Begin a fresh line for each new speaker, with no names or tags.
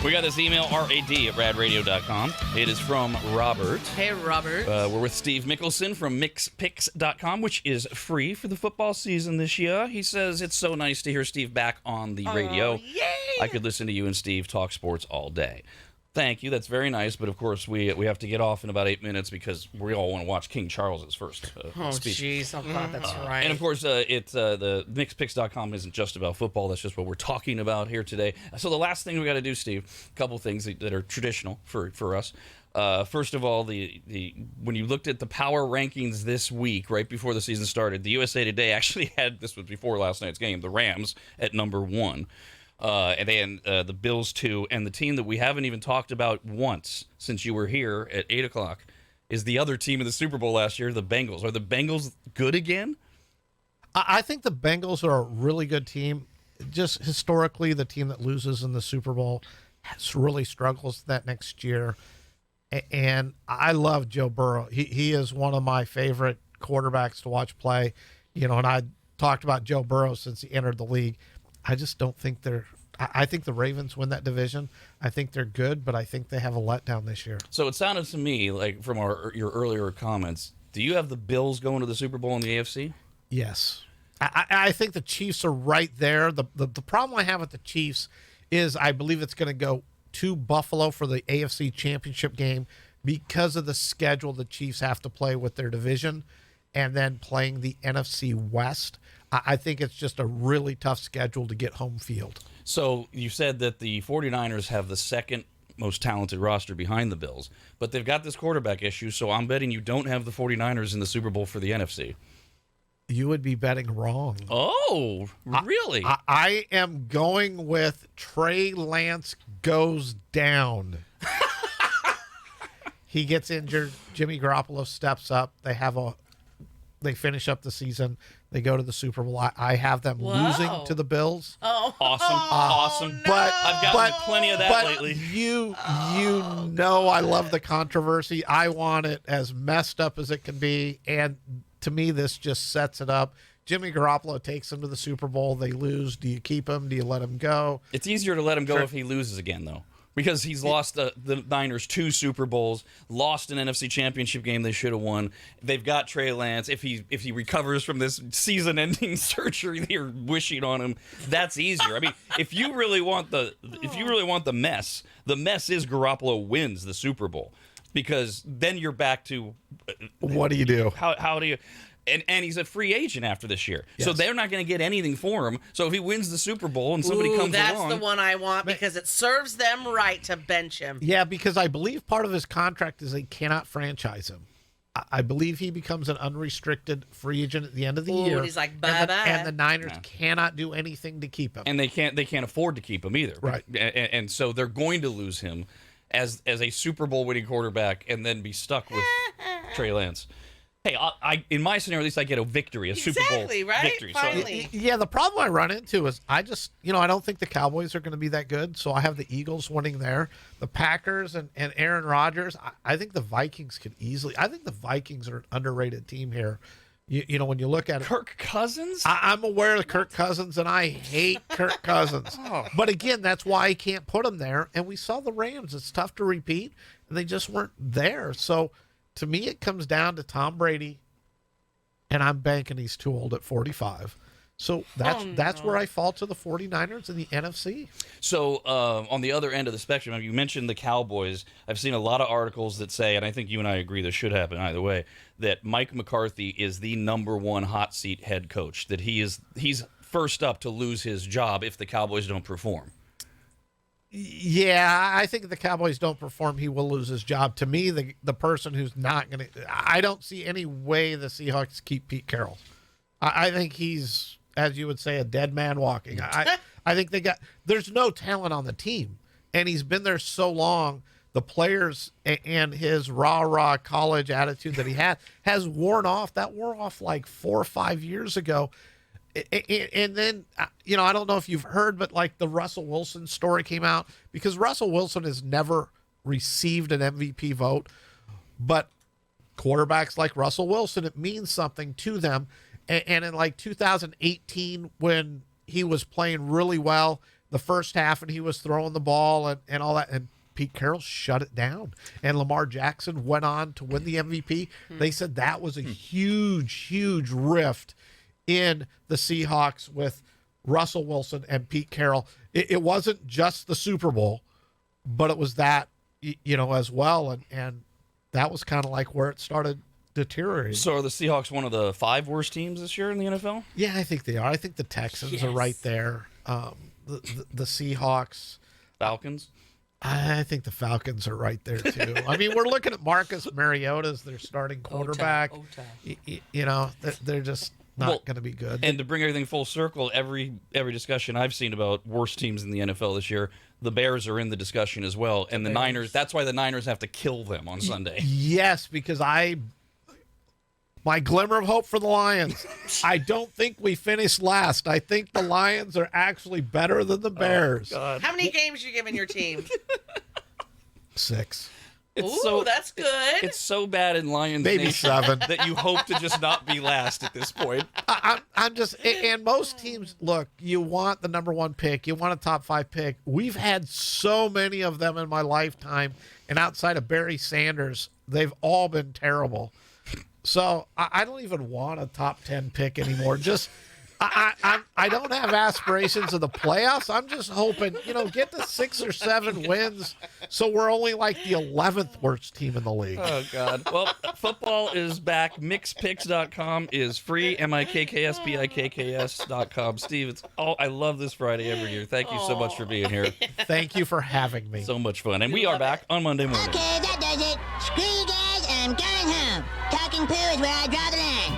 We got this email, rad@radradio.com. It is from Robert.
Hey, Robert.
We're with Steve Mikkelson from mixpicks.com, which is free for the football season this year. He says, it's so nice to hear Steve back on the radio.
Yay!
I could listen to you and Steve talk sports all day. Thank you. That's very nice. But, of course, we have to get off in about 8 minutes because we all want to watch King Charles's first speech.
Jeez. Oh, God, that's right.
And, of course, the mixpicks.com isn't just about football. That's just what we're talking about here today. So the last thing we got to do, Steve, a couple things that are traditional for us. First of all, when you looked at the power rankings this week, right before the season started, the USA Today actually had, this was before last night's game, the Rams at number 1. And then the Bills 2, and the team that we haven't even talked about once since you were here at 8 o'clock is the other team in the Super Bowl last year, the Bengals. Are the Bengals good again?
I think the Bengals are a really good team. Just historically, the team that loses in the Super Bowl really struggles that next year. And I love Joe Burrow. He is one of my favorite quarterbacks to watch play. And I talked about Joe Burrow since he entered the league. I just don't think I think the Ravens win that division. I think they're good, but I think they have a letdown this year.
So it sounded to me like from your earlier comments, do you have the Bills going to the Super Bowl in the AFC?
Yes. I think the Chiefs are right there. The problem I have with the Chiefs is I believe it's going to go to Buffalo for the AFC Championship game because of the schedule the Chiefs have to play with their division and then playing the NFC West. I think it's just a really tough schedule to get home field.
So you said that the 49ers have the second most talented roster behind the Bills, but they've got this quarterback issue, so I'm betting you don't have the 49ers in the Super Bowl for the NFC.
You would be betting wrong.
Oh, really?
I am going with Trey Lance goes down. He gets injured. Jimmy Garoppolo steps up. They finish up the season. They go to the Super Bowl. I have them losing to the Bills.
Oh, awesome.
No.
But
I've gotten plenty of that lately.
You know I love the controversy. I want it as messed up as it can be. And to me, this just sets it up. Jimmy Garoppolo takes them to the Super Bowl. They lose. Do you keep him? Do you let him go?
It's easier to let him go if he loses again, though. Because he's lost the Niners 2 Super Bowls, lost an NFC Championship game they should have won. They've got Trey Lance. If he recovers from this season-ending surgery they're wishing on him, that's easier. I mean, if you really want the mess, the mess is Garoppolo wins the Super Bowl, because then you're back to
what do you do?
How do you? And he's a free agent after this year.
Yes.
So they're not going to get anything for him. So if he wins the Super Bowl and somebody comes
that's
along...
the one I want because it serves them right to bench him.
Yeah, because I believe part of his contract is they cannot franchise him. I believe he becomes an unrestricted free agent at the end of the year.
And he's like, bye-bye.
And the Niners cannot do anything to keep him.
And they can't afford to keep him either.
Right.
And so they're going to lose him as a Super Bowl winning quarterback and then be stuck with Trey Lance. Hey, I in my scenario, at least I get a victory, a Super Bowl
right?
victory.
Finally.
Yeah, the problem I run into is I don't think the Cowboys are going to be that good, so I have the Eagles winning there. The Packers and Aaron Rodgers, I think the Vikings could easily. I think the Vikings are an underrated team here. You know, when you look at it.
Kirk Cousins?
I'm aware of Kirk Cousins, and I hate Kirk Cousins. But again, that's why I can't put him there. And we saw the Rams. It's tough to repeat, and they just weren't there. So to me, it comes down to Tom Brady, and I'm banking he's too old at 45. So that's where I fall to the 49ers in the NFC.
So on the other end of the spectrum, you mentioned the Cowboys. I've seen a lot of articles that say, and I think you and I agree this should happen either way, that Mike McCarthy is the number one hot seat head coach, that he's first up to lose his job if the Cowboys don't perform.
Yeah, I think if the Cowboys don't perform, he will lose his job. To me, the person who's not going to – I don't see any way the Seahawks keep Pete Carroll. I think he's, as you would say, a dead man walking. I think there's no talent on the team, and he's been there so long. The players and his rah-rah college attitude that he had has worn off. That wore off like 4 or 5 years ago. And then, you know, I don't know if you've heard, but like the Russell Wilson story came out, because Russell Wilson has never received an MVP vote, but quarterbacks like Russell Wilson, it means something to them. And in like 2018, when he was playing really well, the first half and he was throwing the ball and all that. And Pete Carroll shut it down. And Lamar Jackson went on to win the MVP. They said that was a huge, huge rift in the Seahawks with Russell Wilson and Pete Carroll. It wasn't just the Super Bowl, but it was that, as well. And that was kind of like where it started deteriorating.
So are the Seahawks one of the 5 worst teams this year in the NFL?
Yeah, I think they are. I think the Texans are right there. The Seahawks.
Falcons?
I think the Falcons are right there, too. I mean, we're looking at Marcus Mariota as their starting quarterback. They're just not going to be good.
And to bring everything full circle, every discussion I've seen about worst teams in the NFL this year, the Bears are in the discussion as well. And the Niners, that's why the Niners have to kill them on Sunday.
Yes, because my glimmer of hope for the Lions, I don't think we finished last. I think the Lions are actually better than the Bears.
How many games you giving your team?
6.
That's good.
It's so bad in Lions
Maybe
Nation
7.
that you hope to just not be last at this point.
I'm just, and most teams, look, you want the number 1 pick, you want a top 5 pick. We've had so many of them in my lifetime, and outside of Barry Sanders, they've all been terrible. So I don't even want a top 10 pick anymore. Just I don't have aspirations of the playoffs. I'm just hoping, get to 6 or 7 wins, so we're only like the 11th worst team in the league.
Oh, God. Well, football is back. Mixpicks.com is free. MIKKSPIKKS.com. Steve, I love this Friday every year. Thank you so much for being here.
Thank you for having me.
So much fun. And we are back on Monday morning.
Okay, that does it. Screw you guys, I'm going home. Talking poo is where I draw the line.